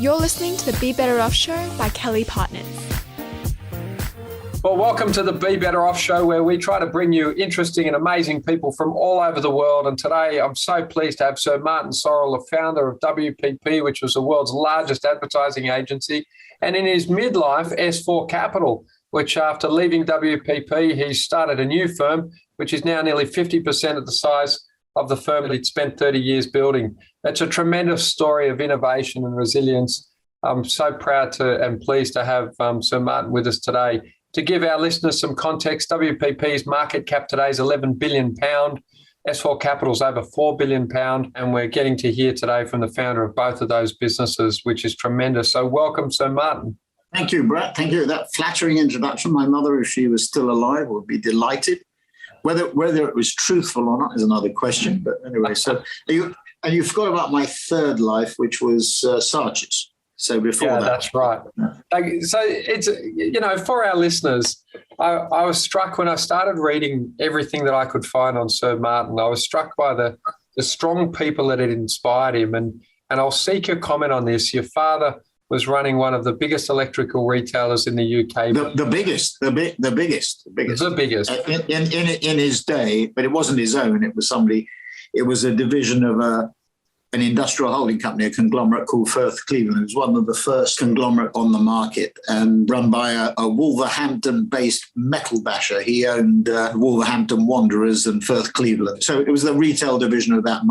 You're listening to the Be Better Off Show by Kelly+Partners. Well, welcome to the Be Better Off Show, where we try to bring you interesting and amazing people from all over the world. And today I'm so pleased to have Sir Martin Sorrell, the founder of WPP, which was the world's largest advertising agency, and in his midlife, S4 Capital, which after leaving WPP, he started a new firm, which is now nearly 50% of the size of the firm that he'd spent 30 years building. It's a tremendous story of innovation and resilience. I'm so proud to and pleased to have Sir Martin with us today. To give our listeners some context, WPP's market cap today is £11 billion. S4 Capital's over £4 billion. And we're getting to hear today from the founder of both of those businesses, which is tremendous. So welcome, Sir Martin. Thank you, Brett. Thank you. That flattering introduction. My mother, if she was still alive, would be delighted. Whether it was truthful or not is another question. But anyway, so you forgot about my third life, which was Sarge's. So before that. That's right. So it's, for our listeners, I was struck when I started reading everything that I could find on Sir Martin. I was struck by the strong people that had inspired him. And I'll seek your comment on this. Your father was running one of the biggest electrical retailers in the UK. The biggest. In his day, but it wasn't his own. It was somebody. It was a division of an industrial holding company, a conglomerate called Firth Cleveland. It was one of the first conglomerate on the market and run by a Wolverhampton-based metal basher. He owned Wolverhampton Wanderers and Firth Cleveland. So it was the retail division of that.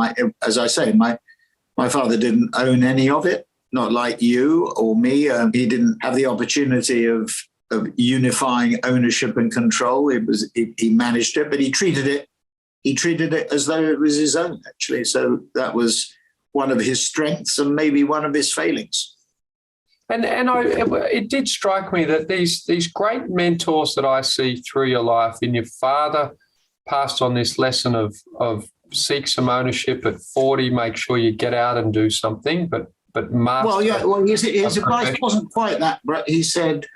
As I say, my father didn't own any of it. Not like you or me. He didn't have the opportunity of unifying ownership and control. He managed it, but he treated it as though it was his own, actually. So that was one of his strengths and maybe one of his failings. And it did strike me that these great mentors that I see through your life, and your father passed on this lesson of seek some ownership at 40, make sure you get out and do something, but master. His advice wasn't quite that, but he said,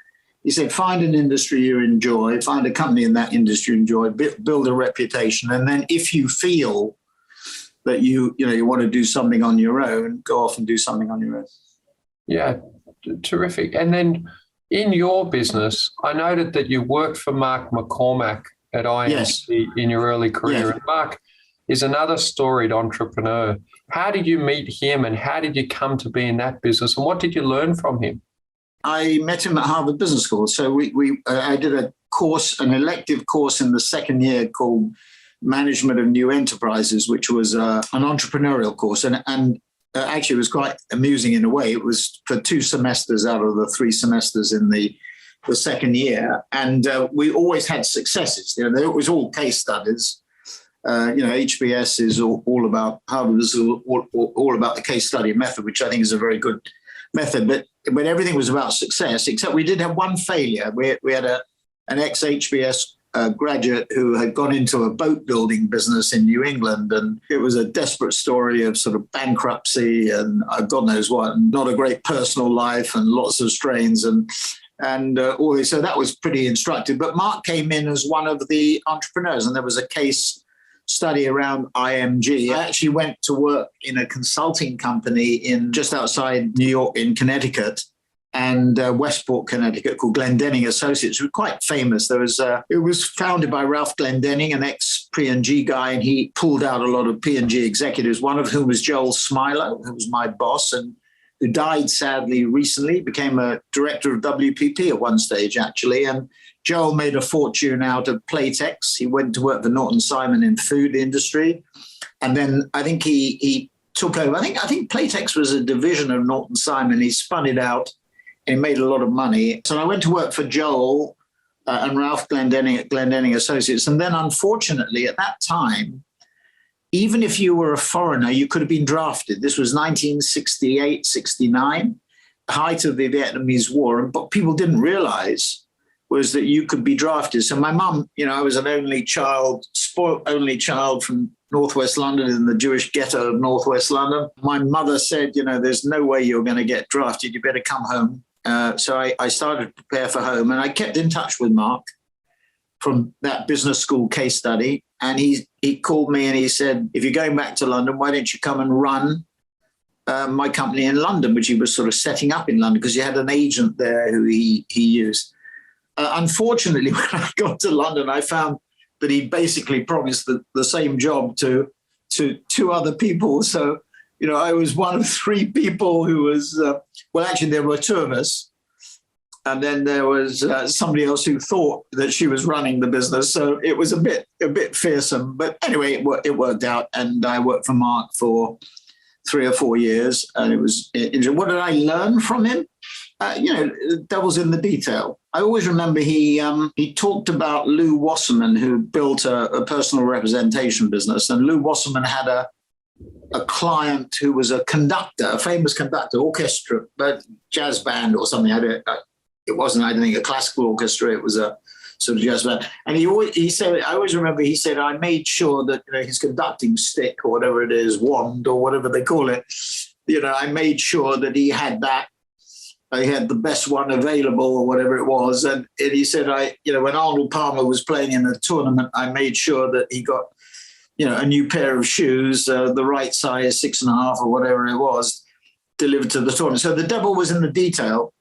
find an industry you enjoy, find a company in that industry you enjoy, build a reputation, and then if you feel that you want to do something on your own, go off and do something on your own. Yeah, terrific. And then in your business, I noted that you worked for Mark McCormack at IMC in your early career. Yes. And Mark is another storied entrepreneur. How did you meet him and how did you come to be in that business, and what did you learn from him? I met him at Harvard Business School. So I did an elective course in the second year called Management of New Enterprises, which was an entrepreneurial course. And actually it was quite amusing in a way. It was for 2 semesters out of the 3 semesters in the second year. And we always had successes. It was all case studies. HBS is all about, Harvard is all about the case study method, which I think is a very good method. But everything was about success, except we did have one failure. We had an ex-HBS graduate who had gone into a boat building business in New England, and it was a desperate story of sort of bankruptcy and God knows what, and not a great personal life and lots of strains and all this. So that was pretty instructive. But Mark came in as one of the entrepreneurs, and there was a case study around IMG. I actually went to work in a consulting company in just outside New York in Connecticut and Westport, Connecticut, called Glendenning Associates. It was quite famous. It was founded by Ralph Glendenning, an ex-P&G guy, and he pulled out a lot of P&G executives, one of whom was Joel Smiler, who was my boss and who died sadly recently, became a director of WPP at one stage, actually. And Joel made a fortune out of Playtex. He went to work for Norton Simon in food industry. And then I think he took over. I think Playtex was a division of Norton Simon. He spun it out and he made a lot of money. So I went to work for Joel and Ralph Glendenning at Glendenning Associates. And then unfortunately at that time, even if you were a foreigner, you could have been drafted. This was 1968, 69, height of the Vietnamese War. And what people didn't realize was that you could be drafted. So my mum, I was an only child, spoiled only child from Northwest London, in the Jewish ghetto of Northwest London. My mother said, there's no way you're going to get drafted. You better come home. So I started to prepare for home, and I kept in touch with Mark from that business school case study. And he called me and he said, if you're going back to London, why don't you come and run my company in London, which he was sort of setting up in London because he had an agent there who he used. Unfortunately, when I got to London, I found that he basically promised the same job to two other people. So, I was one of three people who was, well, actually, there were two of us. And then there was somebody else who thought that she was running the business. So it was a bit fearsome. But anyway, it worked out. And I worked for Mark for 3 or 4 years. And it was interesting. What did I learn from him? The devil's in the detail. I always remember he talked about Lou Wasserman, who built a personal representation business. And Lou Wasserman had a client who was a conductor, a famous conductor, orchestra, jazz band or something. It wasn't, I don't think, a classical orchestra. It was a sort of jazz band. And he said, I always remember he said, I made sure that his conducting stick or whatever it is, wand or whatever they call it, I made sure that he had that. He had the best one available or whatever it was. And he said, when Arnold Palmer was playing in a tournament, I made sure that he got, a new pair of shoes, the right size, 6.5 or whatever it was, delivered to the tournament. So the devil was in the detail.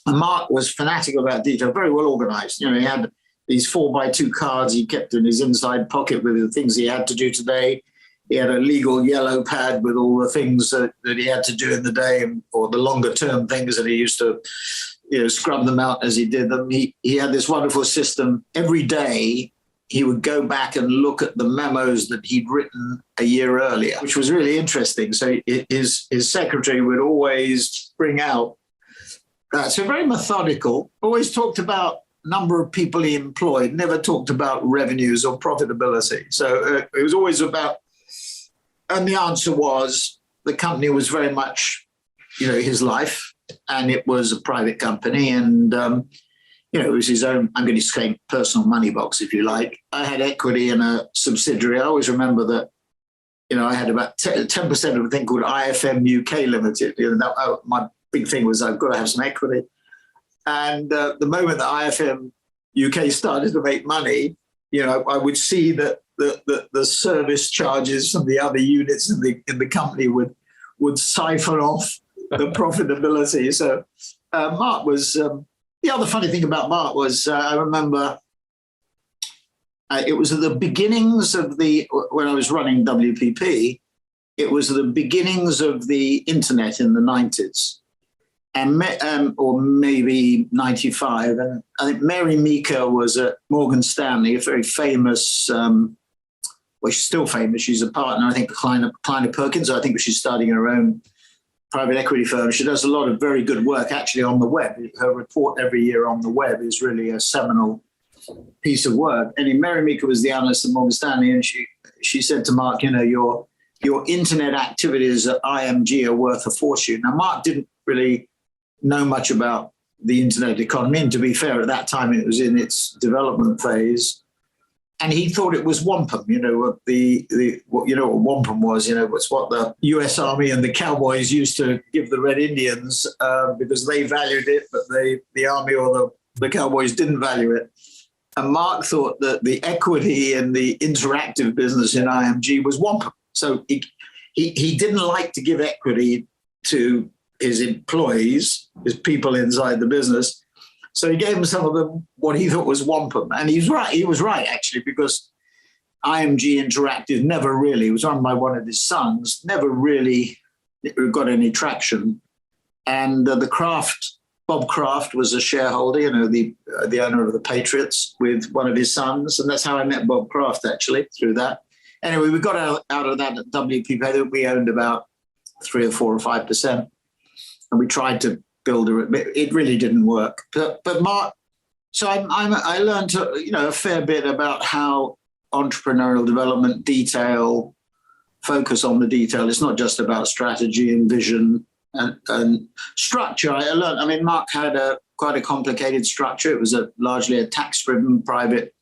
And Mark was fanatical about detail, very well organized. He had these 4x2 cards he kept in his inside pocket with the things he had to do today. He had a legal yellow pad with all the things that he had to do in the day, or the longer term things that he used to, scrub them out as he did them. He had this wonderful system. Every day he would go back and look at the memos that he'd written a year earlier, which was really interesting. So his secretary would always bring out. So very methodical, always talked about number of people he employed, never talked about revenues or profitability. So it was always about, and the answer was the company was very much, his life, and it was a private company. And, it was his own, I'm going to say personal money box, if you like. I had equity in a subsidiary. I always remember that, I had about 10% of a thing called IFM UK Limited. My big thing was I've got to have some equity. And the moment that IFM UK started to make money, I would see that the service charges from the other units in the company would siphon off the profitability. So Mark was, the other funny thing about Mark was I remember it was at the beginnings of when I was running WPP, it was the beginnings of the internet in the 90s. Or maybe 95. And I think Mary Meeker was at Morgan Stanley, a very famous, she's still famous. She's a partner, I think, Kleiner Perkins. I think she's starting her own private equity firm. She does a lot of very good work actually on the web. Her report every year on the web is really a seminal piece of work. And Mary Meeker was the analyst at Morgan Stanley, and she said to Mark, your internet activities at IMG are worth a fortune. Now, Mark didn't really know much about the internet economy. And to be fair, at that time, it was in its development phase. And he thought it was wampum, what wampum was, it's what the US Army and the cowboys used to give the Red Indians because they valued it, but the Army or the cowboys didn't value it. And Mark thought that the equity in the interactive business in IMG was wampum. So he didn't like to give equity to his employees, his people inside the business. So he gave them some of them what he thought was wampum. And he was right. He was right, actually, because IMG Interactive never really, it was run by one of his sons, never really got any traction. And Bob Kraft was a shareholder, the owner of the Patriots, with one of his sons. And that's how I met Bob Kraft, actually, through that. Anyway, we got out of that at WPP. We owned about 3 or 4 or 5%. And we tried to build it really didn't work. But Mark, so I learned a fair bit about how entrepreneurial development, detail, focus on the detail. It's not just about strategy and vision and structure. I learned. Mark had quite a complicated structure. It was largely a tax-driven private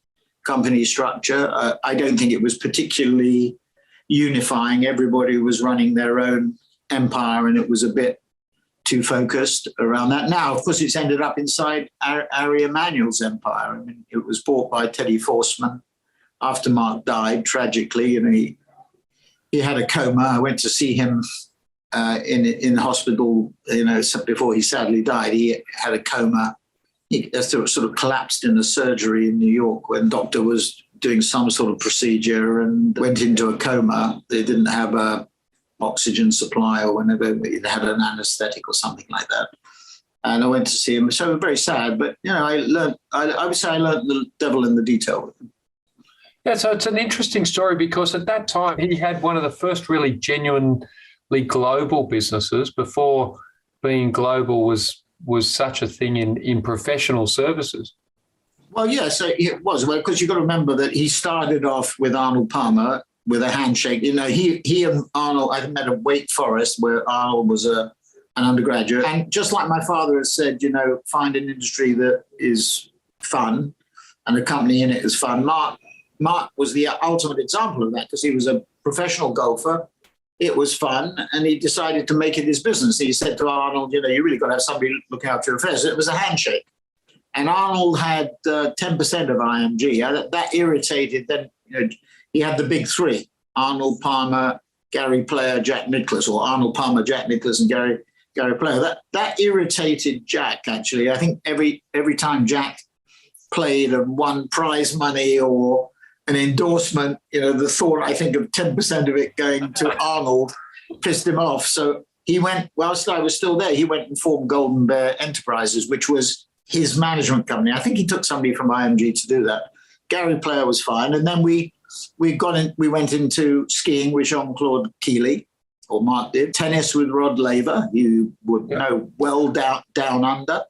company structure. I don't think it was particularly unifying. Everybody was running their own empire, and it was a bit too focused around that. Now, of course, it's ended up inside Ari Emanuel's empire. It was bought by Teddy Forsman after Mark died, tragically. He had a coma. I went to see him in hospital, before he sadly died. He had a coma. He sort of collapsed in a surgery in New York when the doctor was doing some sort of procedure and went into a coma. They didn't have a oxygen supply or whenever it had an anesthetic or something like that. And I went to see him. So very sad, but I would say I learned the devil in the detail with him. Yeah, so it's an interesting story because at that time he had one of the first really genuinely global businesses before being global was such a thing in professional services. Well, yeah, so it was. Well, because you've got to remember that he started off with Arnold Palmer with a handshake. He and Arnold, I met at Wake Forest where Arnold was an undergraduate. And just like my father has said, find an industry that is fun and a company in it is fun. Mark was the ultimate example of that because he was a professional golfer. It was fun, and he decided to make it his business. He said to Arnold, you really got to have somebody look after your affairs. It was a handshake. And Arnold had 10% of IMG. That irritated. Then he had the big three: Arnold Palmer, Gary Player, Jack Nicklaus, or Arnold Palmer, Jack Nicklaus, and Gary Player. That irritated Jack, actually. I think every time Jack played and won prize money or an endorsement, the thought, I think, of 10% of it going to Arnold pissed him off. So he went, whilst I was still there, he went and formed Golden Bear Enterprises, which was his management company. I think he took somebody from IMG to do that. Gary Player was fine. And then we went into skiing with Jean-Claude Keeley, or Mark did, tennis with Rod Laver, you would know well down under,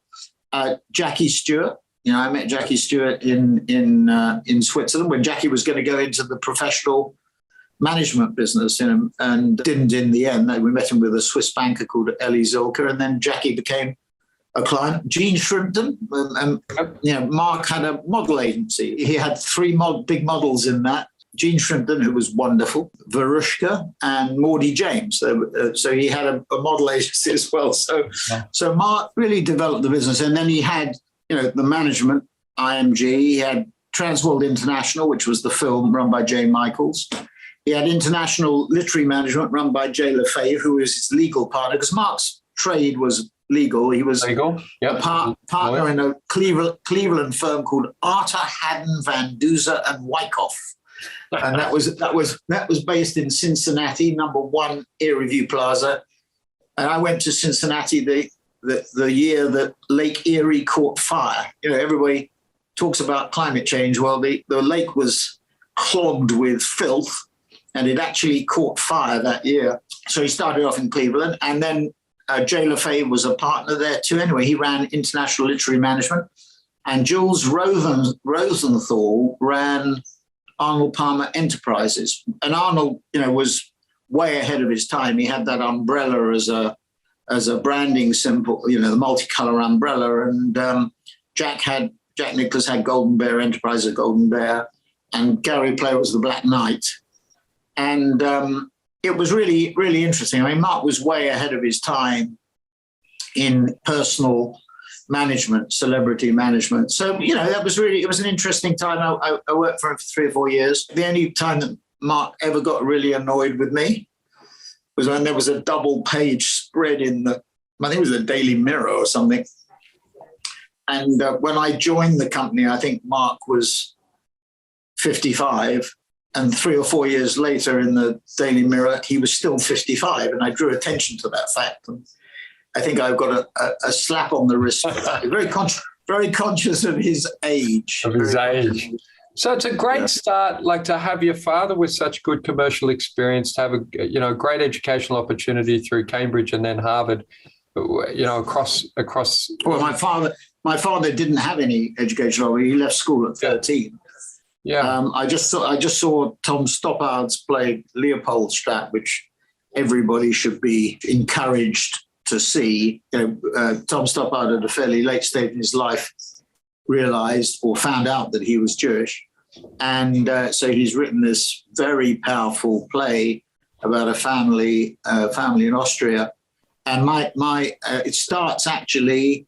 Jackie Stewart. I met Jackie Stewart in Switzerland when Jackie was going to go into the professional management business, and didn't in the end. We met him with a Swiss banker called Ellie Zilker, and then Jackie became a client. Gene Shrimpton, Mark had a model agency. He had three big models in that. Gene Shrimpton, who was wonderful, Varushka, and Maudie James. So he had a model agency as well. So Mark really developed the business, and then he had the management, IMG. He had Transworld International, which was the film run by Jay Michaels. He had International Literary Management run by Jay Lefebvre, who was his legal partner, because Mark's trade was legal. He was legal. Yep. a partner in a Cleveland firm called Arthur Haddon Van Duzer and Wyckoff. And that was based in Cincinnati, number 1 Erie Review Plaza. And I went to Cincinnati the year that Lake Erie caught fire. Everybody talks about climate change. Well, the lake was clogged with filth, and it actually caught fire that year. So he started off in Cleveland, and then Jay Lefebvre was a partner there too. Anyway, he ran International Literary Management, and Jules Rosenthal ran Arnold Palmer Enterprises. And Arnold, was way ahead of his time. He had that umbrella as a branding symbol, the multicolor umbrella. And Jack Nicklaus had Golden Bear Enterprises, Golden Bear, and Gary Player was the Black Knight. And it was really, really interesting. I mean, Mark was way ahead of his time in personal management, celebrity management. So, it was an interesting time. I worked for him for 3 or 4 years. The only time that Mark ever got really annoyed with me was when there was a double page spread I think it was the Daily Mirror or something. And when I joined the company, I think Mark was 55. And 3 or 4 years later in the Daily Mirror, he was still 55. And I drew attention to that fact. And I think I've got a slap on the wrist. Very conscious of his age. So it's a great start, to have your father with such good commercial experience, to have a great educational opportunity through Cambridge and then Harvard, across. Well, my father didn't have any education. He left school at 13. Yeah. I just saw Tom Stoppard's play Leopoldstadt, which everybody should be encouraged to see. Tom Stoppard at a fairly late stage in his life realized or found out that he was Jewish. And so he's written this very powerful play about a family in Austria. And it starts actually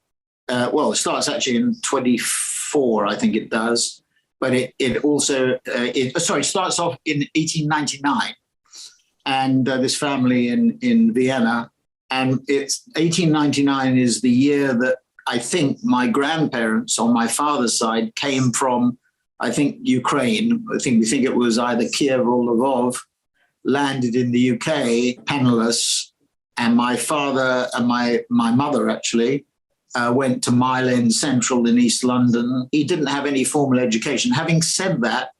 in 24, I think it does. But it starts off in 1899. and this family in Vienna. And it's 1899 is the year that I think my grandparents on my father's side came from, I think, Ukraine. We think it was either Kiev or Lvov, landed in the UK, penniless. And my father and my mother actually went to Mile End Central in East London. He didn't have any formal education. Having said that,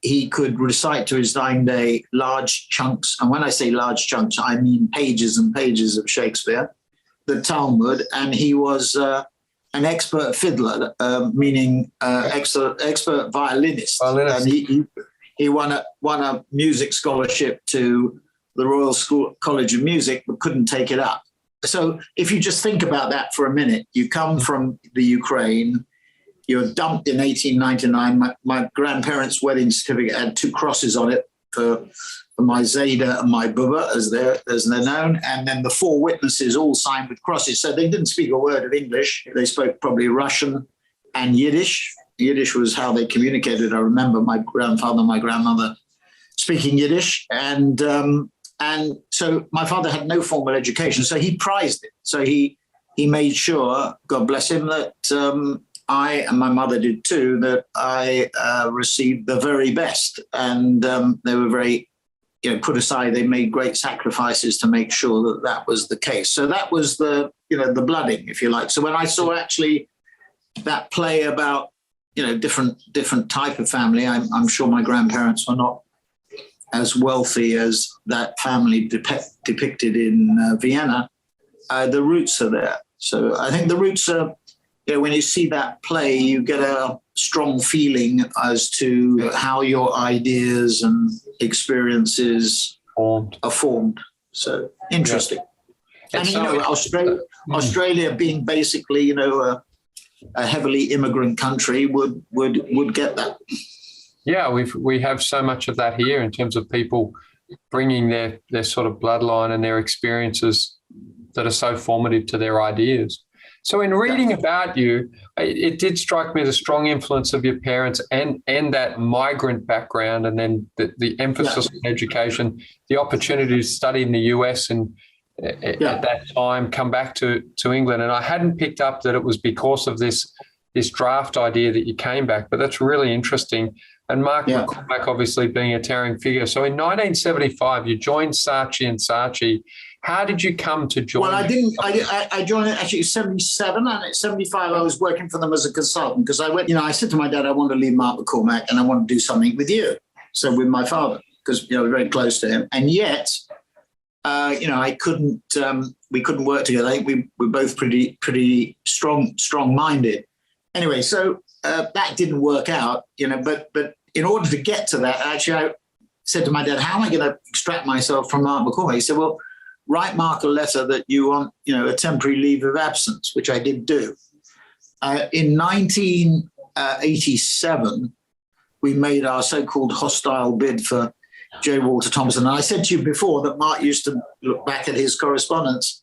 he could recite to his dying day large chunks. And when I say large chunks, I mean pages and pages of Shakespeare, the Talmud. And he was an expert fiddler, meaning expert violinist. And he won a music scholarship to the Royal College of Music, but couldn't take it up. So if you just think about that for a minute, you come from the Ukraine, you're dumped in 1899. My grandparents' wedding certificate had 2 crosses on it for my Zayda and my Bubba, as they're known. And then the 4 witnesses all signed with crosses. So they didn't speak a word of English. They spoke probably Russian and Yiddish. Yiddish was how they communicated. I remember my grandfather and my grandmother speaking Yiddish. And so my father had no formal education. So he prized it. So he made sure, God bless him, that I, and my mother did too, that I received the very best. And they were very, put aside, they made great sacrifices to make sure that that was the case. So that was the blooding, if you like. So when I saw actually that play about, different type of family, I'm sure my grandparents were not as wealthy as that family depicted in Vienna. The roots are there. So I think the roots are, when you see that play, you get a strong feeling as to how your ideas and experiences are formed. So interesting. Yeah. And Australia being basically, a heavily immigrant country would get that. Yeah, we have so much of that here in terms of people bringing their sort of bloodline and their experiences that are so formative to their ideas. So in reading about you, it did strike me the strong influence of your parents and that migrant background, and then the emphasis on education, the opportunity to study in the US and at that time come back to England. And I hadn't picked up that it was because of this draft idea that you came back, but that's really interesting. And Mark McCormack obviously being a towering figure. So in 1975, you joined Saatchi & Saatchi. How did you come to join? Well, I joined it actually in 77, and at 75 I was working for them as a consultant because I went, I said to my dad, I want to leave Mark McCormack and I want to do something with you. So with my father, because we're very close to him. And yet, I couldn't, we couldn't work together. I think we were both pretty strong-minded. Anyway, so that didn't work out, but in order to get to that, actually, I said to my dad, how am I going to extract myself from Mark McCormack? He said, well, write Mark a letter that you want, a temporary leave of absence, which I did do. In 1987, we made our so-called hostile bid for J. Walter Thompson. And I said to you before that Mark used to look back at his correspondence.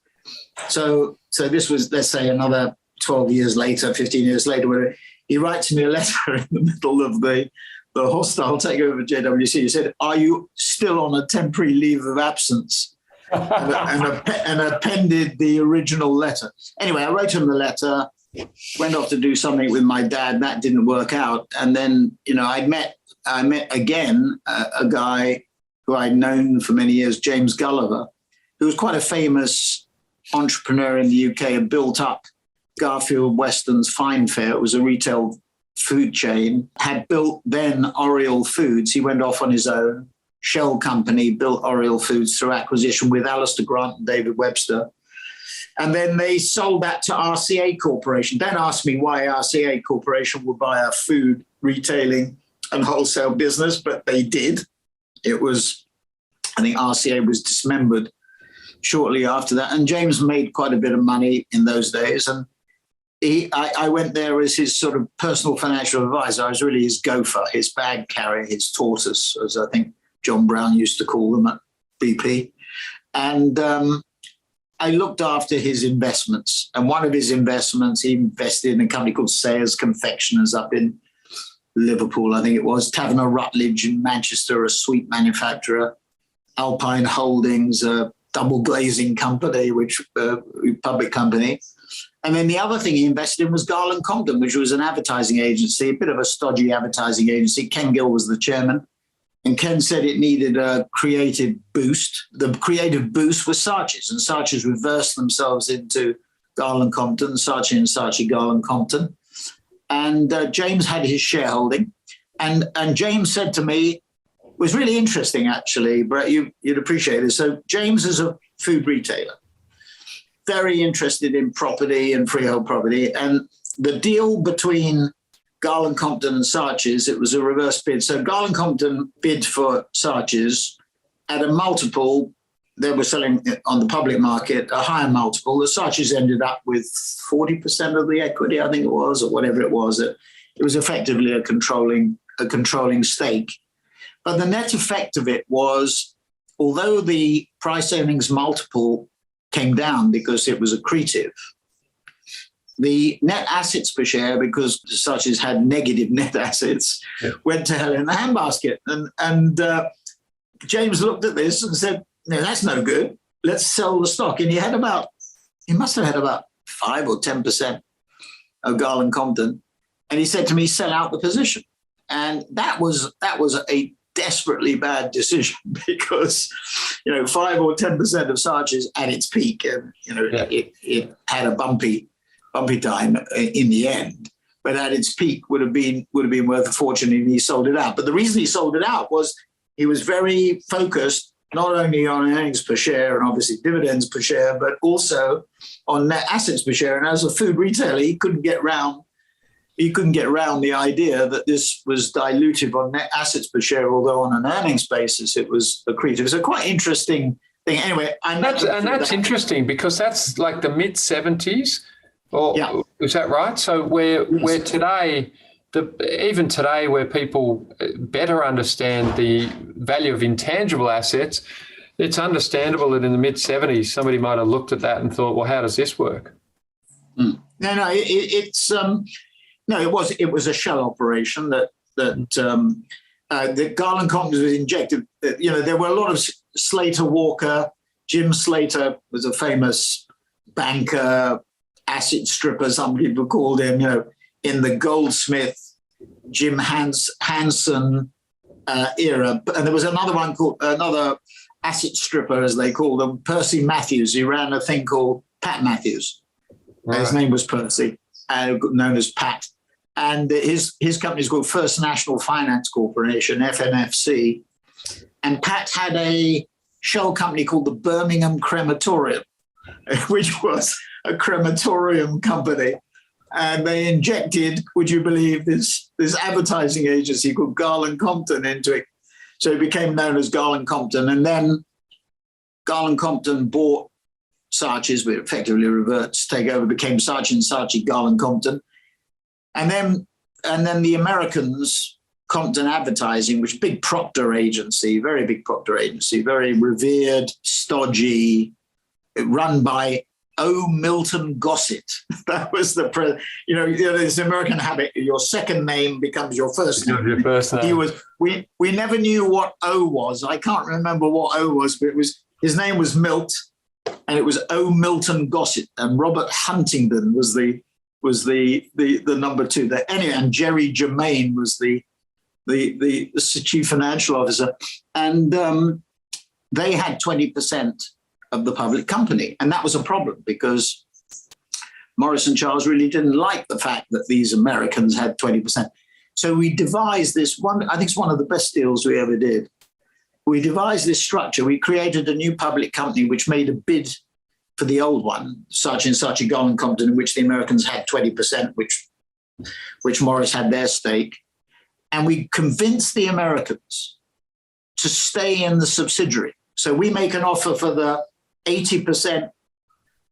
So this was, let's say, another 12 years later, 15 years later, where he writes me a letter in the middle of the hostile takeover of JWC. He said, are you still on a temporary leave of absence? and appended the original letter. Anyway, I wrote him the letter, went off to do something with my dad. That didn't work out. And then, I met again a guy who I'd known for many years, James Gulliver, who was quite a famous entrepreneur in the UK and built up Garfield Weston's Fine Fare. It was a retail food chain, had built then Oriel Foods. He went off on his own. Shell Company built Oriel Foods through acquisition with Alistair Grant and David Webster. And then they sold that to RCA Corporation. Don't ask me why RCA Corporation would buy a food retailing and wholesale business, but they did. It was, I think RCA was dismembered shortly after that. And James made quite a bit of money in those days. And I went there as his sort of personal financial advisor. I was really his gopher, his bag carrier, his tortoise, as I think John Brown used to call them at BP. And I looked after his investments. And one of his investments, he invested in a company called Sayers Confectioners up in Liverpool, I think it was. Taverner Rutledge in Manchester, a sweet manufacturer. Alpine Holdings, a double glazing company, which public company. And then the other thing he invested in was Garland Compton, which was an advertising agency, a bit of a stodgy advertising agency. Ken Gill was the chairman. And Ken said it needed a creative boost. The creative boost was Saatchi's, and Saatchi's reversed themselves into Garland Compton, Saatchi and Saatchi Garland Compton. And James had his shareholding. And James said to me, it was really interesting, actually, Brett, you'd appreciate it. So James is a food retailer, very interested in property and freehold property. And the deal between Garland Compton and Saatchi's, it was a reverse bid. So Garland Compton bid for Saatchi's at a multiple. They were selling it on the public market, a higher multiple. The Saatchi's ended up with 40% of the equity, I think it was, or whatever it was. It was effectively a controlling stake. But the net effect of it was, although the price earnings multiple came down because it was accretive, the net assets per share, because Saatchi's had negative net assets, went to hell in the handbasket. And James looked at this and said, no, that's no good. Let's sell the stock. And he must have had about 5 or 10% of Garland Compton. And he said to me, sell out the position. And that was a desperately bad decision because, 5 or 10% of Saatchi's at its peak, and, it had a bumpy time in the end, but at its peak would have been worth a fortune, and he sold it out. But the reason he sold it out was he was very focused not only on earnings per share and obviously dividends per share, but also on net assets per share. And as a food retailer, he couldn't get round the idea that this was dilutive on net assets per share, although on an earnings basis it was accretive. It's a quite interesting thing. Anyway, that's interesting because that's like the mid 70s. Is that right? So where today, even today, where people better understand the value of intangible assets, it's understandable that in the mid 70s somebody might have looked at that and thought, well, how does this work? No, it was a shell operation that Garland Compton was injected. There were a lot of Slater Walker. Jim Slater was a famous banker, asset stripper, some people called him, in the Goldsmith, Jim Hansen era. And there was another asset stripper, as they called them, Percy Matthews. He ran a thing called Pat Matthews. Right. His name was Percy, known as Pat. And his company is called First National Finance Corporation, FNFC. And Pat had a shell company called the Birmingham Crematorium, which was a crematorium company. And they injected, would you believe, this advertising agency called Garland Compton into it. So it became known as Garland Compton. And then Garland Compton bought Saatchi's, which effectively reverts, take over, became Saatchi and Saatchi Garland Compton. And then the Americans, Compton Advertising, which big Proctor agency, very big Proctor agency, very revered, stodgy, run by O. Milton Gossett. That was this American habit. Your second name becomes your first name. Your first name. We never knew what O was. I can't remember what O was, but his name was Milt, and it was O. Milton Gossett, and Robert Huntington was the number two there. Anyway, and Jerry Germain was the chief financial officer, and they had 20% of the public company, and that was a problem because Morris and Charles really didn't like the fact that these Americans had 20%. So we devised this one. I think it's one of the best deals we ever did. We devised this structure. We created a new public company which made a bid for the old one, Saatchi and Saatchi Garland Compton, in which the Americans had 20%, which Morris had their stake. And we convinced the Americans to stay in the subsidiary. So we make an offer for the 80%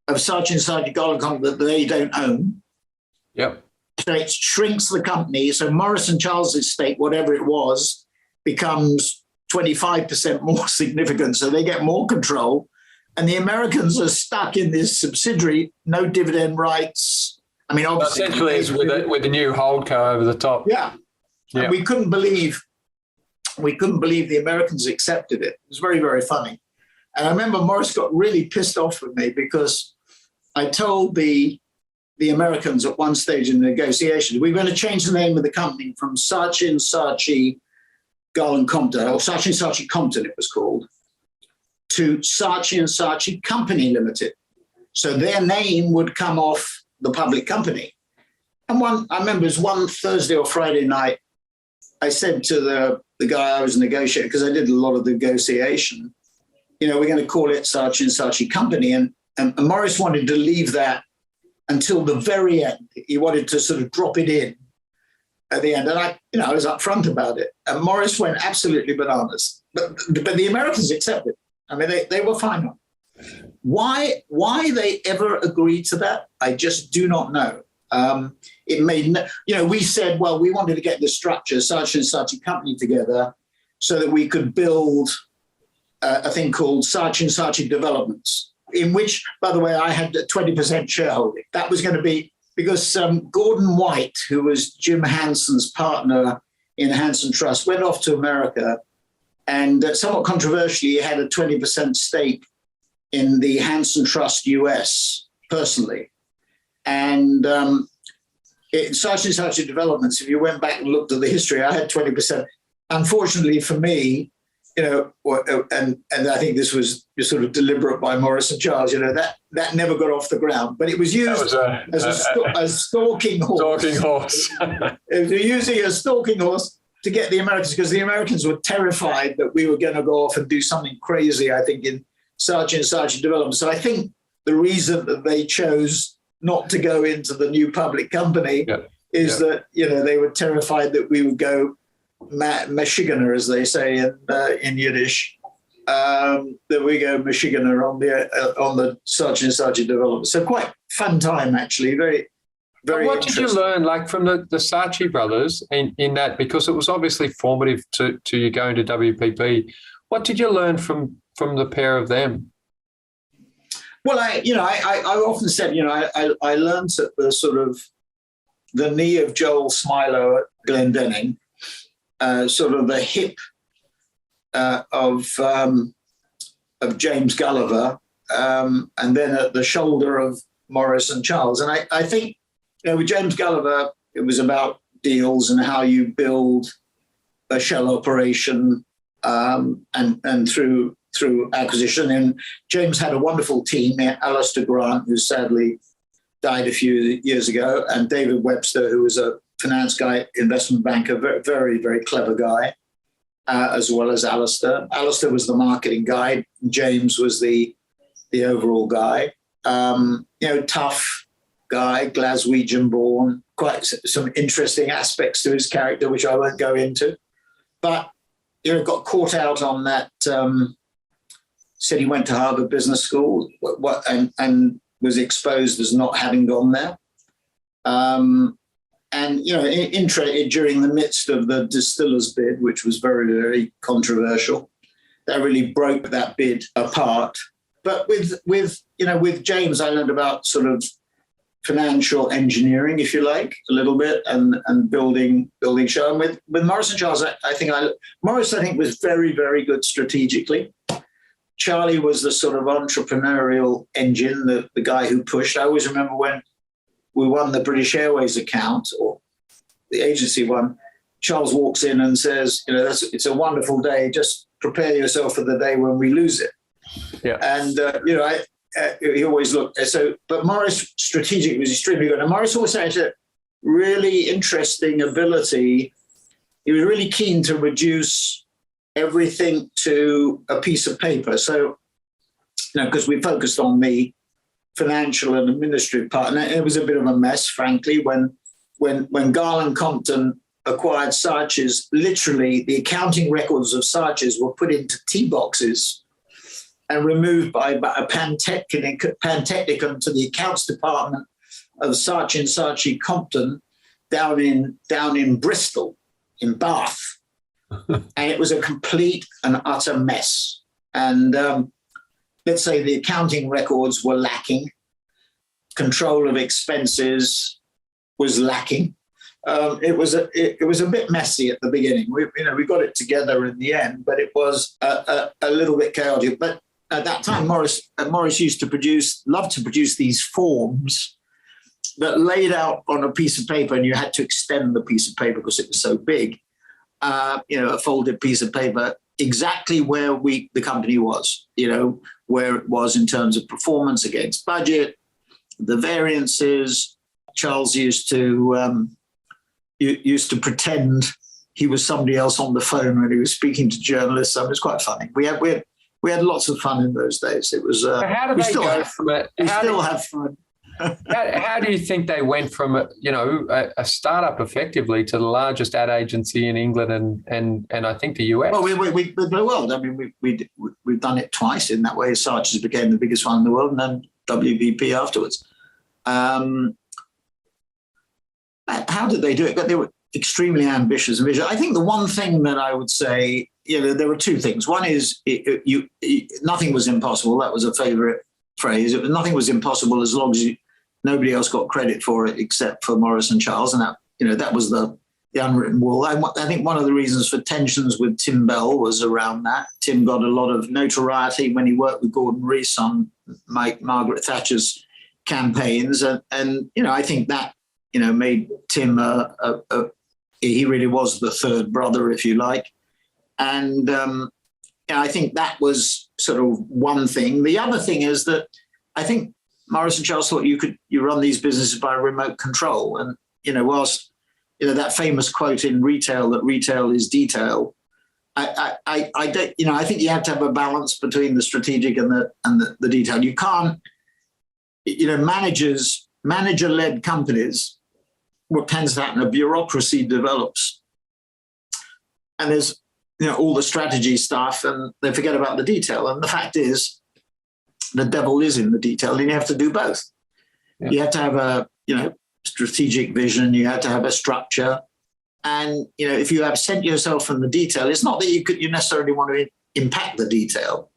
of Saatchi and Saatchi Garland Compton that they don't own. Yep. So it shrinks the company. So Morris and Charles's stake, whatever it was, becomes 25% more significant. So they get more control. And the Americans are stuck in this subsidiary, no dividend rights. I mean, obviously, essentially, it's with the new holdco over the top. Yeah. And we couldn't believe we couldn't believe the Americans accepted it. It was very, very funny. And I remember Morris got really pissed off with me because I told the Americans at one stage in the negotiations, we were going to change the name of the company from Saatchi & Saatchi Garland Compton, or Saatchi & Saatchi Compton it was called, to Saatchi & Saatchi Company Limited. So their name would come off the public company. And I remember it was one Thursday or Friday night, I said to the guy I was negotiating, because I did a lot of the negotiation, we're going to call it Saatchi & Saatchi Company. And Morris wanted to leave that until the very end. He wanted to sort of drop it in at the end. And I was upfront about it. And Morris went absolutely bananas. But the Americans accepted. I mean, they were fine on it. Why they ever agreed to that, I just do not know. It made, we said, well, we wanted to get the structure, Saatchi & Saatchi Company together so that we could build a thing called Saatchi & Saatchi Developments, in which, by the way, I had a 20% shareholding. That was going to be because Gordon White, who was Jim Hanson's partner in Hanson Trust, went off to America and somewhat controversially, he had a 20% stake in the Hanson Trust US personally. And Saatchi & Saatchi Developments, if you went back and looked at the history, I had 20%. Unfortunately for me, and I think this was sort of deliberate by Morris and Charles, that never got off the ground. But it was used as a stalking horse. Stalking horse. It was using a stalking horse to get the Americans, because the Americans were terrified that we were going to go off and do something crazy, I think, in Saatchi & Saatchi Development. So I think the reason that they chose not to go into the new public company is that, they were terrified that we would go Michiganer, as they say in Yiddish, that we go Michiganer on the Saatchi & Saatchi Development. So quite fun time, actually. Very, very what did you learn, like, from the Saatchi brothers in that, because it was obviously formative to you going to WPP. What did you learn from the pair of them? Well, I often said, I learned at the sort of the knee of Joel Smilo at Glendenning, sort of the hip of James Gulliver, and then at the shoulder of Morris and Charles. And I think, with James Gulliver, it was about deals and how you build a shell operation, and through acquisition. And James had a wonderful team, Alistair Grant, who sadly died a few years ago, and David Webster, who was a finance guy, investment banker, very, very, very clever guy, as well as Alistair. Alistair was the marketing guy. James was the overall guy. Tough guy, Glaswegian born, quite some interesting aspects to his character, which I won't go into. But, got caught out on that, said he went to Harvard Business School and was exposed as not having gone there. During the midst of the distillers bid, which was very, very controversial, that really broke that bid apart. But with James, I learned about sort of financial engineering, if you like, a little bit, and building show. And with Morris and Charles, Morris was very, very good strategically. Charlie was the sort of entrepreneurial engine, the guy who pushed. I always remember when we won the British Airways account, or the agency one, Charles walks in and says, it's a wonderful day. Just prepare yourself for the day when we lose it. Yeah. And, he always looked. But Morris strategically was extremely good. And Morris also had a really interesting ability. He was really keen to reduce everything to a piece of paper. So, because we focused on the financial and administrative part, and it was a bit of a mess, frankly, when Garland Compton acquired Saatchi's, literally the accounting records of Saatchi's were put into tea boxes and removed by a pantechnicon to the accounts department of Saatchi & Saatchi Compton down in Bristol, in Bath. And it was a complete and utter mess. And let's say the accounting records were lacking. Control of expenses was lacking. It was a bit messy at the beginning. We got it together in the end, but it was a little bit chaotic. But at that time, Morris used to loved to produce these forms that laid out on a piece of paper, and you had to extend the piece of paper because it was so big. A folded piece of paper, exactly where the company was. Where it was in terms of performance against budget, the variances. Charles used to pretend he was somebody else on the phone when he was speaking to journalists. So it was quite funny. We had lots of fun in those days. It was. How do they go from it? We still have fun. How do you think they went from a startup effectively to the largest ad agency in England and I think the US? Well, I mean, we've done it twice in that way. Sargent's became the biggest one in the world, and then WPP afterwards. How did they do it? But they were extremely ambitious and visionary. I think the one thing that I would say, there were two things. One is nothing was impossible. That was a favorite phrase. Nothing was impossible as long as nobody else got credit for it except for Morris and Charles. And that was the unwritten rule. I think one of the reasons for tensions with Tim Bell was around that. Tim got a lot of notoriety when he worked with Gordon Rees on Margaret Thatcher's campaigns. And I think that, made Tim he really was the third brother, if you like. And I think that was sort of one thing. The other thing is that I think Morris and Charles thought you run these businesses by remote control. And, whilst, that famous quote in retail that retail is detail, I think you have to have a balance between the strategic and the detail. You can't, manager-led companies, what tends to happen, a bureaucracy develops. And there's, all the strategy stuff, and they forget about the detail. And the fact is, the devil is in the detail, and you have to do both. Yeah. You have to have a, strategic vision. You have to have a structure. And, if you absent yourself from the detail, it's not that you necessarily want to impact the detail.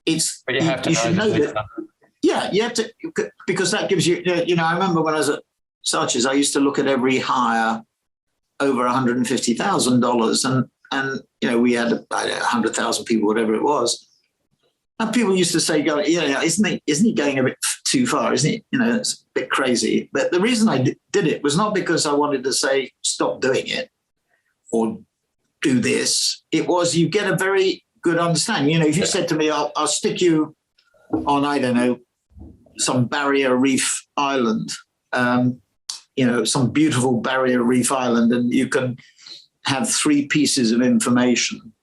But you have to know that. Yeah, you have to, because that gives you, I remember when I was at Sargent's, I used to look at every hire over $150,000, and we had 100,000 people, whatever it was, and people used to say, isn't he going a bit too far? Isn't he? It's a bit crazy. But the reason I did it was not because I wanted to say stop doing it or do this. It was you get a very good understanding. If you said to me, I'll stick you on, I don't know, some barrier reef island, some beautiful barrier reef island, and you can have 3 pieces of information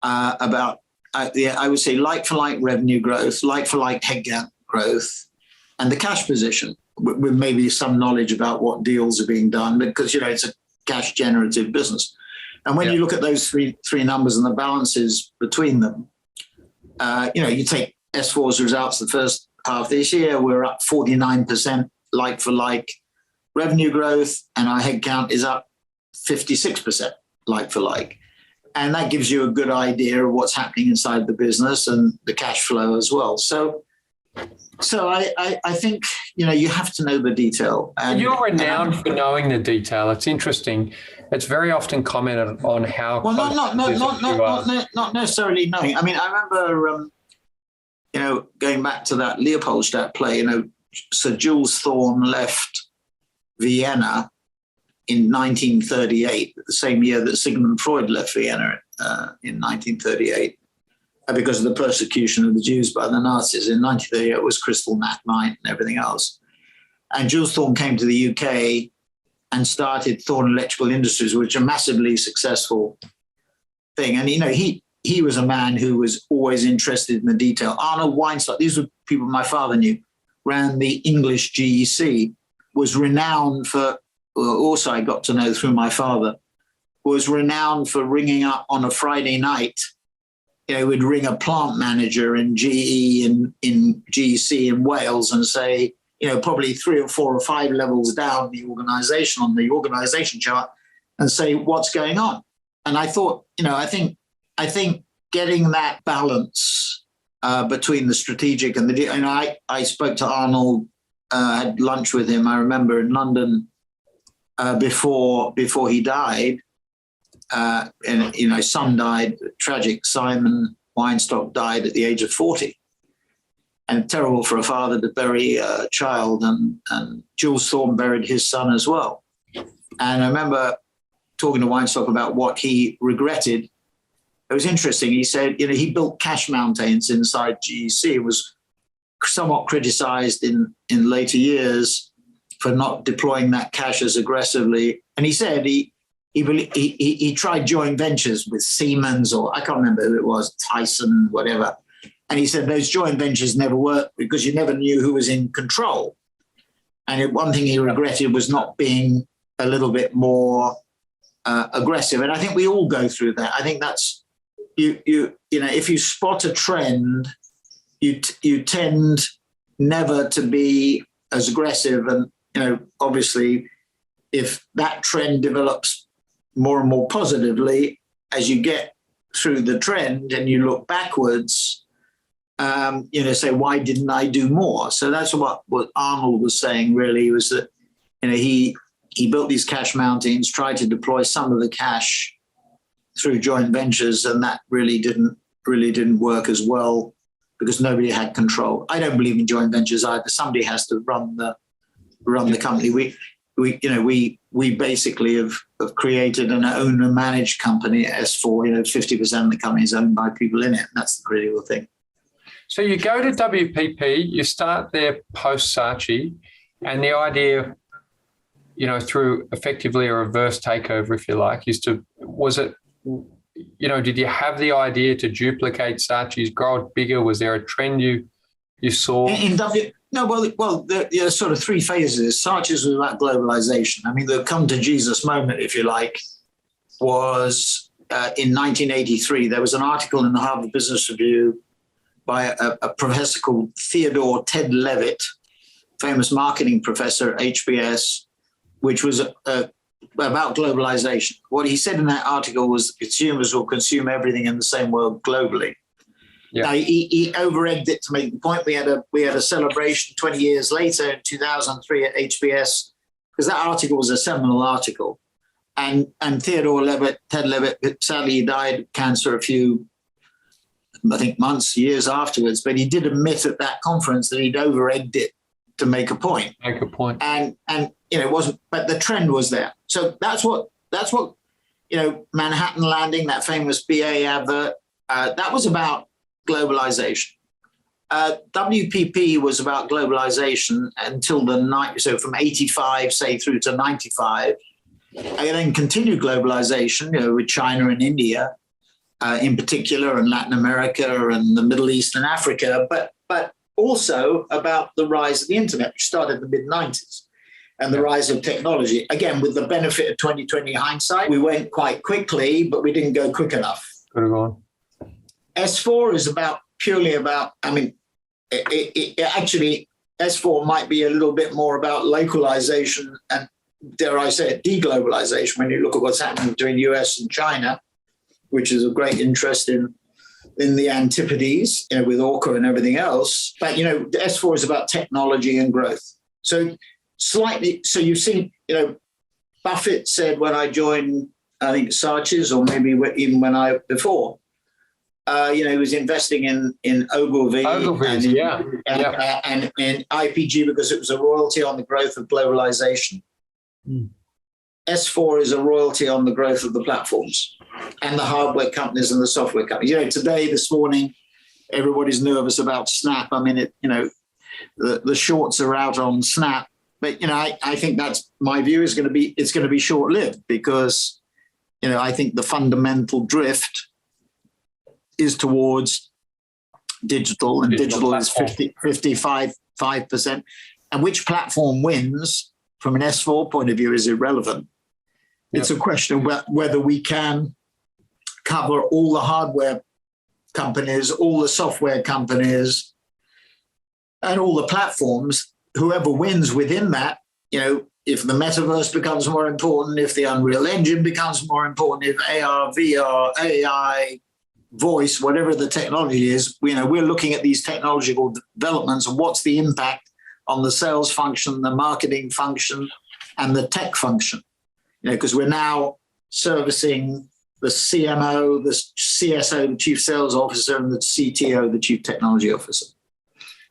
about, I would say, like-for-like revenue growth, like-for-like headcount growth, and the cash position, with maybe some knowledge about what deals are being done, because, it's a cash-generative business. And when you look at those three numbers and the balances between them, you take S4's results the first half this year, we're up 49% like-for-like revenue growth, and our headcount is up 56% like-for-like. And that gives you a good idea of what's happening inside the business and the cash flow as well. So I think, you have to know the detail. And you're renowned for knowing the detail. It's interesting. It's very often commented on how. Well, not necessarily knowing. I mean, I remember, going back to that Leopoldstadt play, Sir Jules Thorne left Vienna in 1938, the same year that Sigmund Freud left Vienna in 1938, because of the persecution of the Jews by the Nazis. In 1938, it was crystal meth night and everything else. And Jules Thorne came to the UK and started Thorne Electrical Industries, which is a massively successful thing. And, he was a man who was always interested in the detail. Arnold Weinstock, these were people my father knew, ran the English GEC, was renowned for, also I got to know through my father, was renowned for ringing up on a Friday night. Would ring a plant manager in GE in GEC in Wales and say, probably 3 or 4 or 5 levels down the organization on the organization chart, and say, what's going on? And I thought, I think getting that balance between the strategic and the, I spoke to Arnold, had lunch with him, I remember, in London before he died. And his son died, tragic. Simon Weinstock died at the age of 40. And terrible for a father to bury a child. And Jules Thorne buried his son as well. And I remember talking to Weinstock about what he regretted. It was interesting. He said, he built cash mountains inside GEC. It was somewhat criticized in later years for not deploying that cash as aggressively. And he said he tried joint ventures with Siemens, or I can't remember who it was, Tyson, whatever. And he said those joint ventures never worked because you never knew who was in control. And one thing he regretted was not being a little bit more aggressive. And I think we all go through that. I think that's, if you spot a trend, you tend never to be as aggressive. And, obviously, if that trend develops more and more positively as you get through the trend and you look backwards, say, why didn't I do more? So that's what Arnold was saying, really, was that, he built these cash mountains, tried to deploy some of the cash through joint ventures, and that really didn't work as well because nobody had control. I don't believe in joint ventures either. Somebody has to run the company. We basically have created an owner managed company at S4. 50% of the company is owned by people in it. And that's the critical thing. So you go to WPP, you start there post Saatchi, and the idea, through effectively a reverse takeover, if you like, did you have the idea to duplicate Saatchi's, grow it bigger? Was there a trend you saw? There are sort of three phases. Saatchi's was about globalization. I mean, the come to Jesus moment, if you like, was in 1983. There was an article in the Harvard Business Review by a professor called Theodore Ted Levitt, famous marketing professor at HBS, which was about globalization. What he said in that article was consumers will consume everything in the same world globally. Yeah. Now, he over-egged it to make the point. We had a celebration 20 years later in 2003 at HBS, because that article was a seminal article. And Theodore Levitt, Ted Levitt, sadly he died of cancer a few, I think, months, years afterwards. But he did admit at that conference that he'd over-egged it to make a point. And it wasn't, but the trend was there. So that's what Manhattan Landing, that famous BA advert, that was about globalization. WPP was about globalization until so from 85, say, through to 95. And then continued globalization, with China and India in particular, and Latin America and the Middle East and Africa, but also about the rise of the internet, which started in the mid-90s, and the rise of technology. Again, with the benefit of 2020 hindsight, we went quite quickly, but we didn't go quick enough. Could have gone. S4 is purely about, actually, S4 might be a little bit more about localization and, dare I say it, deglobalization, when you look at what's happening between the US and China, which is of great interest in the Antipodes, with Orca and everything else. But, S4 is about technology and growth. So you've seen, Buffett said when I joined, I think, Saatchi's, or maybe even before, he was investing in Ogilvy and in IPG because it was a royalty on the growth of globalization. Mm. S4 is a royalty on the growth of the platforms and the hardware companies and the software companies. This morning, everybody's nervous about Snap. I mean, the shorts are out on Snap, but I think that's my view is it's going to be short-lived because I think the fundamental drift is towards digital, and digital is 55%. And which platform wins from an S4 point of view is irrelevant. Yep. It's a question of whether we can cover all the hardware companies, all the software companies, and all the platforms. Whoever wins within that, if the metaverse becomes more important, if the Unreal Engine becomes more important, if AR, VR, AI, voice, whatever the technology is, we're looking at these technological developments and what's the impact on the sales function, the marketing function, and the tech function. because we're now servicing the CMO, the CSO, the Chief Sales Officer, and the CTO, the Chief Technology Officer.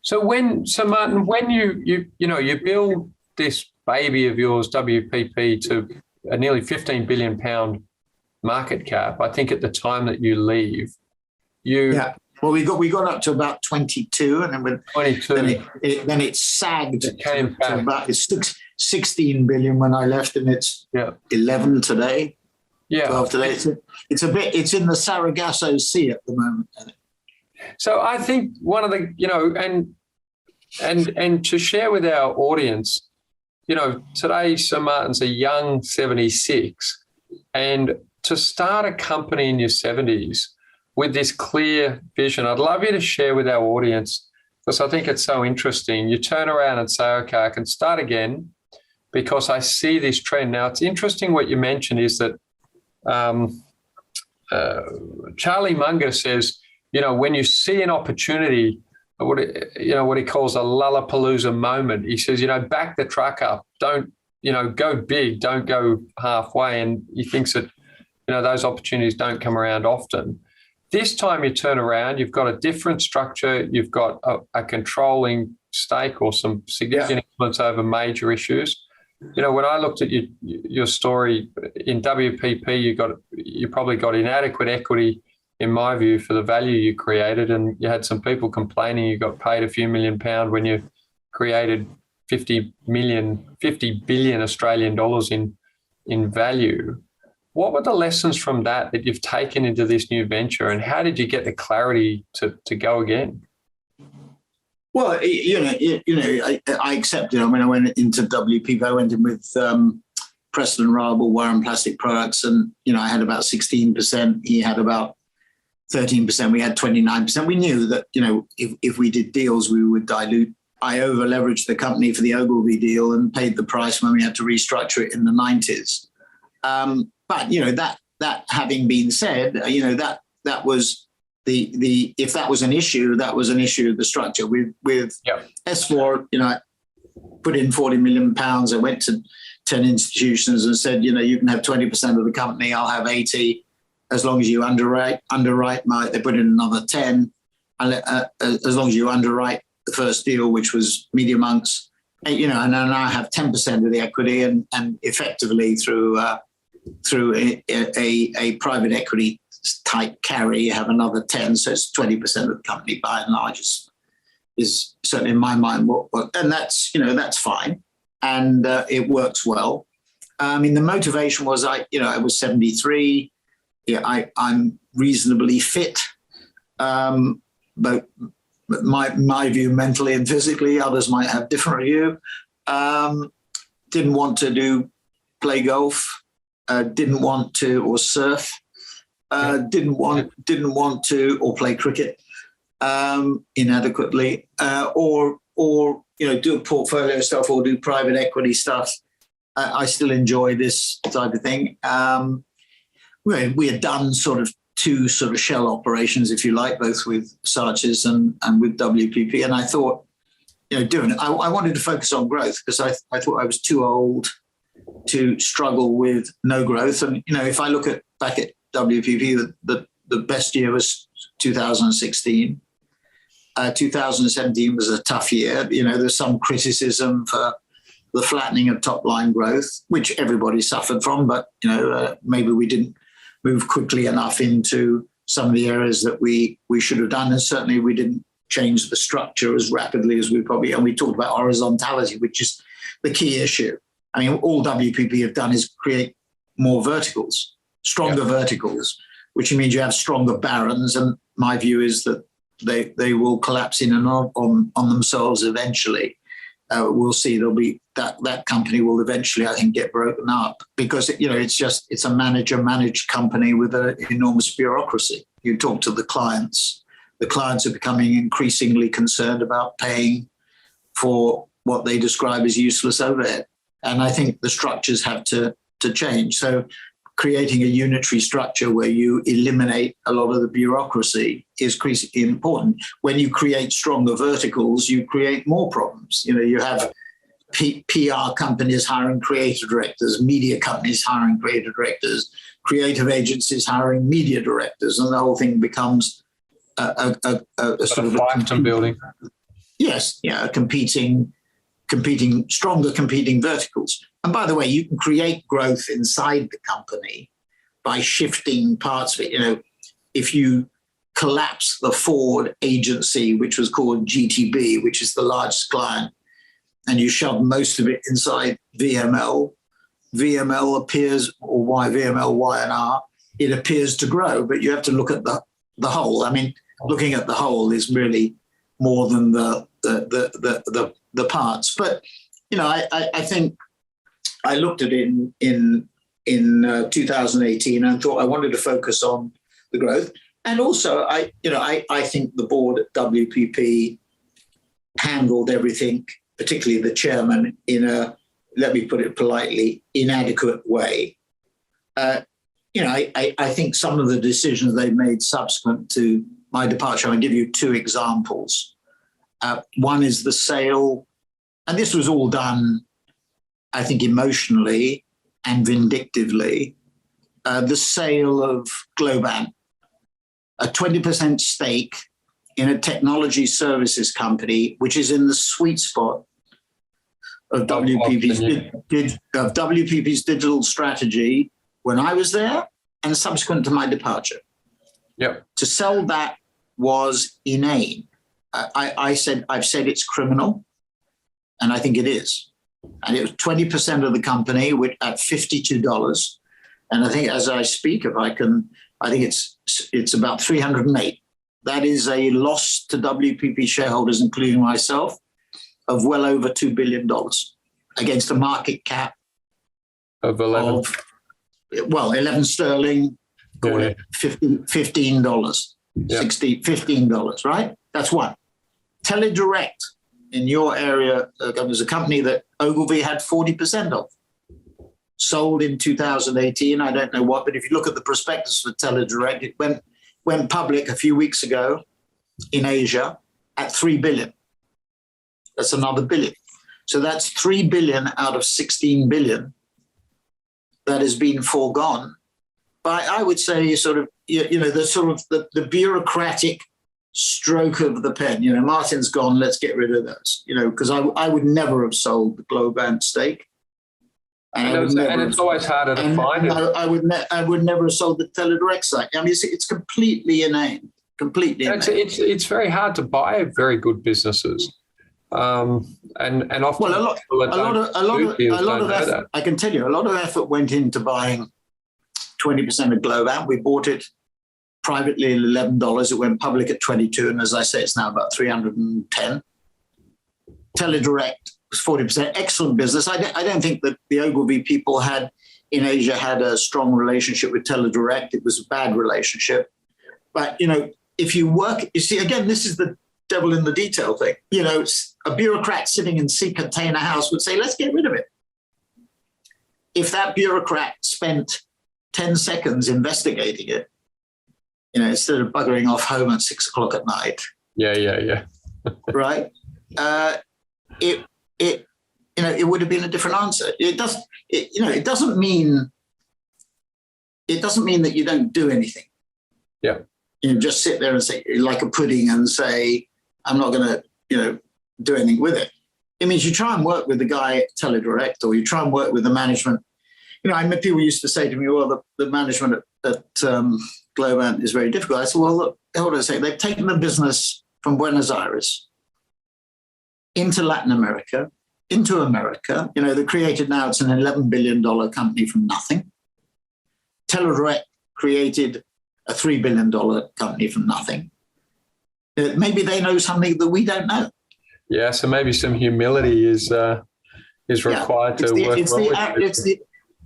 So Martin, when you build this baby of yours, WPP, to a nearly £15 billion market cap, I think at the time that you leave, well, we got up to about 22, and then 22. Then it sagged. It came back. To about 16 billion when I left, and it's 11 today. Yeah. 12 today. It's in the Sargasso Sea at the moment. So I think one of the, and to share with our audience, today Sir Martin's a young 76, and to start a company in your 70s with this clear vision, I'd love you to share with our audience, because I think it's so interesting. You turn around and say, okay, I can start again because I see this trend. Now, it's interesting what you mentioned is that Charlie Munger says, when you see an opportunity, what he calls a Lollapalooza moment, he says, back the truck up. Don't, go big, don't go halfway. And he thinks that, those opportunities don't come around often. This time you turn around, you've got a different structure, you've got a controlling stake or some significant influence over major issues. When I looked at your story in WPP, you probably got inadequate equity, in my view, for the value you created, and you had some people complaining you got paid a few £1 million when you created 50 billion Australian dollars in value. What were the lessons from that you've taken into this new venture, and how did you get the clarity to go again? Well, I accepted. I mean, I went into WPP. I went in with Preston Reliable Warren Plastic Products, and I had about 16%. He had about 13%. We had 29%. We knew that if we did deals, we would dilute. I over leveraged the company for the Ogilvy deal and paid the price when we had to restructure it in the 90s. But that having been said, that was the if that was an issue, that was an issue of the structure. With S4, I put in £40 million. I went to 10 institutions and said, you can have 20% of the company. I'll have 80, as long as you underwrite they put in another 10, as long as you underwrite the first deal, which was Media Monks, and then I have 10% of the equity, and effectively through a private equity type carry, you have another 10, so it's 20% of the company by and large is certainly in my mind and that's fine, and it works well. I mean, the motivation was I was 73. I'm reasonably fit, but my view mentally and physically, others might have different view. Didn't want to play golf, didn't want to, or surf, didn't want to, or play cricket inadequately, or do a portfolio stuff or do private equity stuff. I still enjoy this type of thing. We had done two shell operations, if you like, both with Sarches and with WPP. And I thought, doing it, I wanted to focus on growth because I thought I was too old to struggle with no growth. And, if I look back at WPP, the best year was 2016. 2017 was a tough year. There's some criticism for the flattening of top line growth, which everybody suffered from, but, maybe we didn't move quickly enough into some of the areas that we should have done. And certainly we didn't change the structure as rapidly as and we talked about horizontality, which is the key issue. I mean, all WPP have done is create more verticals, stronger verticals, which means you have stronger barons. And my view is that they will collapse in and on themselves eventually. We'll see. There'll be that company will eventually, I think, get broken up because it's a managed company with an enormous bureaucracy. You talk to the clients. The clients are becoming increasingly concerned about paying for what they describe as useless overhead, and I think the structures have to change. So, creating a unitary structure where you eliminate a lot of the bureaucracy is important. When you create stronger verticals, you create more problems. You have PR companies hiring creative directors, media companies hiring creative directors, creative agencies hiring media directors, and the whole thing becomes a sort of fiefdom building. Yes, yeah, stronger competing verticals. And by the way, you can create growth inside the company by shifting parts of it. If you collapse the Ford agency, which was called GTB, which is the largest client, and you shove most of it inside VML appears, or VML, Y&R, it appears to grow, but you have to look at the whole. I mean, looking at the whole is really more than the parts. But, I think I looked at it in 2018 and thought I wanted to focus on the growth. And also, I think the board at WPP handled everything, particularly the chairman, in a, let me put it politely, inadequate way. I think some of the decisions they made subsequent to my departure, I'll give you two examples. One is the sale, and this was all done, I think, emotionally and vindictively, the sale of Globant, a 20% stake in a technology services company, which is in the sweet spot of WPP's digital strategy when I was there and subsequent to my departure. Yep. To sell that was inane. I've said it's criminal, and I think it is. And it was 20% of the company at $52. And I think as I speak, I think it's about 308. That is a loss to WPP shareholders, including myself, of well over $2 billion against a market cap of 11. 11 sterling, call it $15, yeah. $15, right? That's one. Teledirect in your area was a company that Ogilvy had 40% of. Sold in 2018, I don't know what, but if you look at the prospectus for Teledirect, it went public a few weeks ago in Asia at $3 billion. That's another billion. So that's $3 billion out of $16 billion that has been foregone by, I would say, the bureaucratic stroke of the pen. Martin's gone, let's get rid of those. Because I would never have sold the Globant stake. And it's always harder to find it. I would never have sold the Teledirect site. I mean, it's completely inane. Completely inane. It's very hard to buy very good businesses. And often a lot of effort. I can tell you, a lot of effort went into buying 20% of Globant. We bought it privately at $11. It went public at $22, and as I say, it's now about $310. Teledirect was 40%. Excellent business. I don't think that the Ogilvy people in Asia had a strong relationship with Teledirect. It was a bad relationship. But if you work, you see, again, this is the devil in the detail thing. A bureaucrat sitting in Sea Container House would say, let's get rid of it. If that bureaucrat spent 10 seconds investigating it, instead of buggering off home at 6 o'clock at night. Yeah. Right? It would have been a different answer. It doesn't mean that you don't do anything. Yeah. Just sit there and say, like a pudding, and say, I'm not going to, do anything with it. It means you try and work with the guy at Teledirect, or you try and work with the management. I met people used to say to me, well, the management at Globant is very difficult. I said, well, look, hold on a second. They've taken the business from Buenos Aires into Latin America, into America. They created, now it's an $11 billion company from nothing. Teledirect created a $3 billion company from nothing. Maybe they know something that we don't know. Yeah, so maybe some humility is required to work well with. It's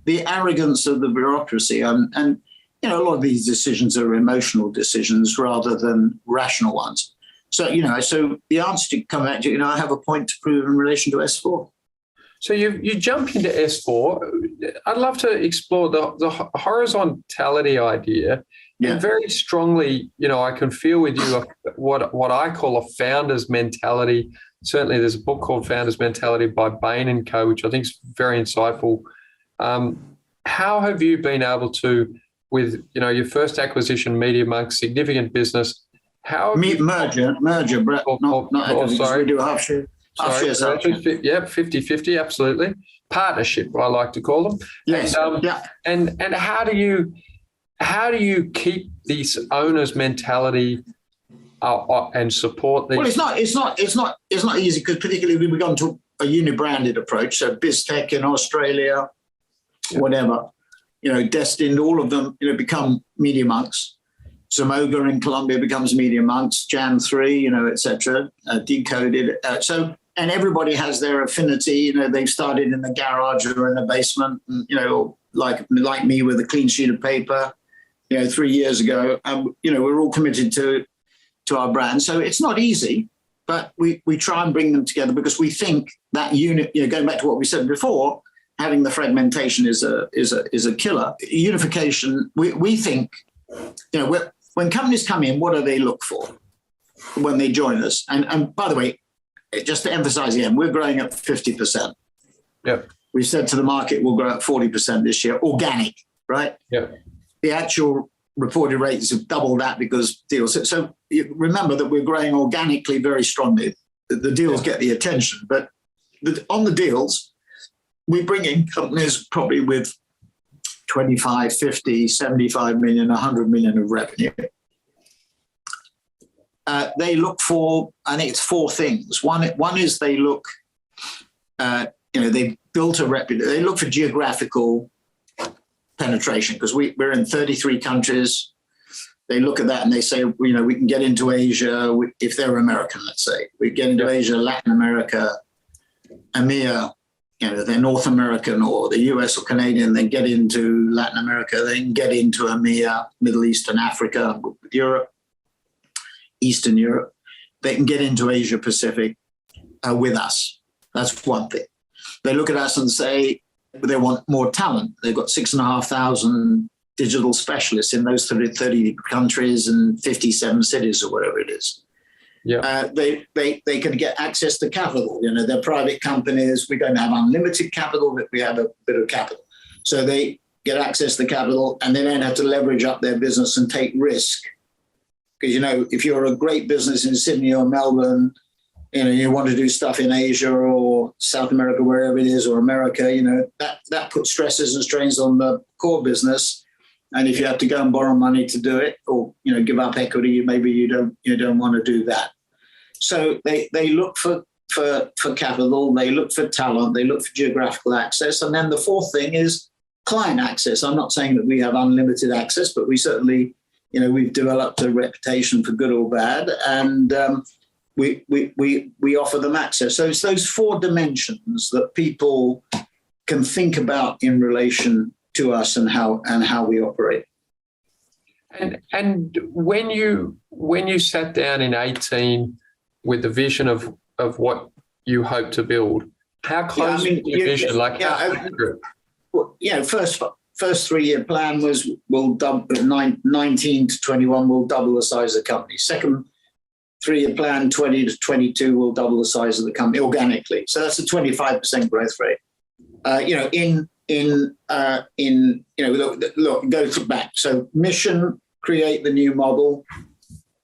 the arrogance of the bureaucracy, and a lot of these decisions are emotional decisions rather than rational ones. So so the answer to come back to, I have a point to prove in relation to S4. So you jump into S4. I'd love to explore the horizontality idea. Yeah. And very strongly, I can feel with you what I call a founder's mentality, certainly there's a book called Founders Mentality by Bain and Co., which I think is very insightful. How have you been able to, with your first acquisition, Media Monks, significant business, how have merger, Brett, not sorry. We do half shares. Yeah, 50-50, absolutely. Partnership, what I like to call them. Yes. And how do you keep this owner's mentality and support these? Well, it's not easy, because particularly we've gone to a uni-branded approach. So BizTech in Australia, whatever, Destined, all of them, become Media Monks. Zamoga in Colombia becomes Media Monks, Jan 3, etc. Decoded. And everybody has their affinity. They've started in the garage or in the basement, and, like me with a clean sheet of paper, 3 years ago. We're all committed to our brand. So it's not easy, but we try and bring them together, because we think that unit, going back to what we said before, having the fragmentation is a killer. Unification, we think, when companies come in, what do they look for when they join us? And by the way, just to emphasize again, we're growing at 50%. Yep. We said to the market we'll grow at 40% this year, organic, right? Yeah. The actual reported rates have doubled that because deals. So remember that we're growing organically very strongly. The deals get the attention, but on the deals, we bring in companies probably with 25, 50, 75 million, 100 million of revenue. They look for, I think it's four things. One is they look, they built a reputation. They look for geographical penetration, because we're in 33 countries. They look at that and they say, we can get into Asia if they're American, let's say. We get into Asia, Latin America, EMEA. They're North American or the US or Canadian, they get into Latin America, they can get into EMEA, Middle East and Africa, Europe, Eastern Europe. They can get into Asia Pacific with us. That's one thing. They look at us and say they want more talent. They've got 6,500 digital specialists in those 30 countries and 57 cities or whatever it is. Yeah, they can get access to capital. They're private companies. We don't have unlimited capital, but we have a bit of capital. So they get access to capital, and they don't have to leverage up their business and take risk. Because, if you're a great business in Sydney or Melbourne, you want to do stuff in Asia or South America, wherever it is, or America, that puts stresses and strains on the core business. And if you have to go and borrow money to do it, or give up equity, maybe you don't want to do that. So they look for capital, they look for talent, they look for geographical access, and then the fourth thing is client access. I'm not saying that we have unlimited access, but we certainly, we've developed a reputation for good or bad, and we offer them access. So it's those four dimensions that people can think about in relation to us and how we operate. And when you sat down in 2018 with the vision of what you hope to build, how close was your vision? First 3-year plan was we'll double 19 to 21. We'll double the size of the company. Second 3-year plan, 20 to 22, will double the size of the company organically. So that's a 25% growth rate. Look, go back. So mission, create the new model,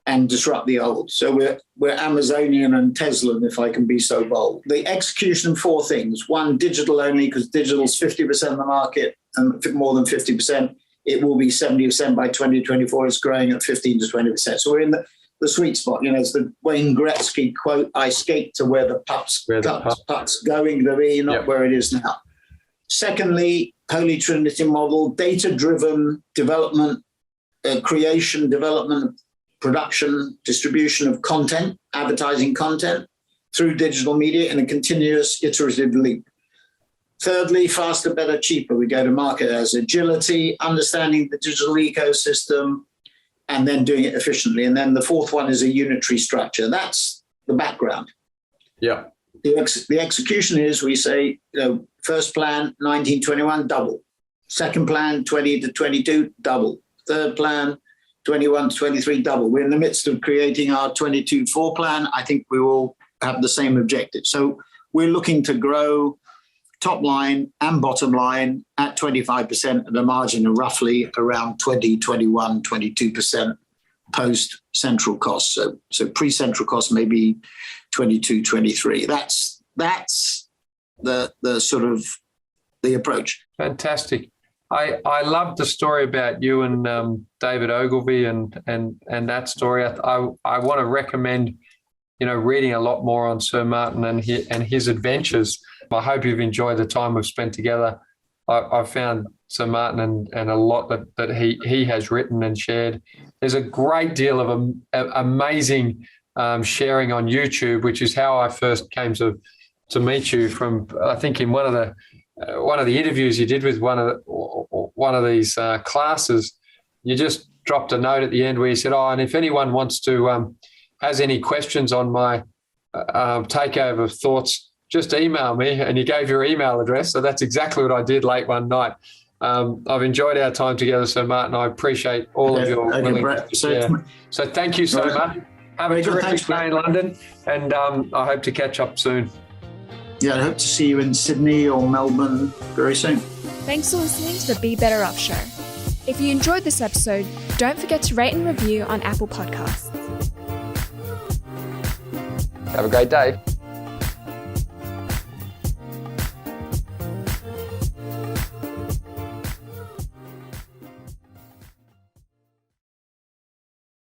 and disrupt the old. So we're Amazonian and Tesla, if I can be so bold. The execution, four things. One, digital only, because digital is 50% of the market, and more than 50%. It will be 70% by 2024. It's growing at 15 to 20%. So we're in the sweet spot. It's the Wayne Gretzky quote, I skate to where the puck's going to be, not where it is now. Secondly, Holy Trinity model, data-driven development, creation, development, production, distribution of content, advertising content through digital media in a continuous iterative loop. Thirdly, faster, better, cheaper. We go to market as agility, understanding the digital ecosystem, and then doing it efficiently. And then the fourth one is a unitary structure. That's the background. Yeah. The execution is, we say, first plan, 1921, double. Second plan, 20 to 22, double. Third plan, 21 to 23, double. We're in the midst of creating our 22-4 plan. I think we will have the same objective. So we're looking to grow top line and bottom line at 25% at a margin of roughly around 20, 21, 22% post central costs. So pre-central costs maybe 22, 23. That's the sort of the approach. Fantastic. I love the story about you and David Ogilvy and that story. I want to recommend, reading a lot more on Sir Martin and his adventures. I hope you've enjoyed the time we've spent together. I've found Sir Martin and a lot that he has written and shared. There's a great deal of amazing sharing on YouTube, which is how I first came to meet you from, I think, in one of the interviews you did with one of these classes. You just dropped a note at the end where you said, and if anyone wants to has any questions on my takeover thoughts, just email me, and you gave your email address. So that's exactly what I did late one night. I've enjoyed our time together, Sir Martin. I appreciate all of your willingness to share. So thank you so much. Have a terrific day in London, and I hope to catch up soon. Yeah, I hope to see you in Sydney or Melbourne very soon. Thanks for listening to the Be Better Off Show. If you enjoyed this episode, don't forget to rate and review on Apple Podcasts. Have a great day.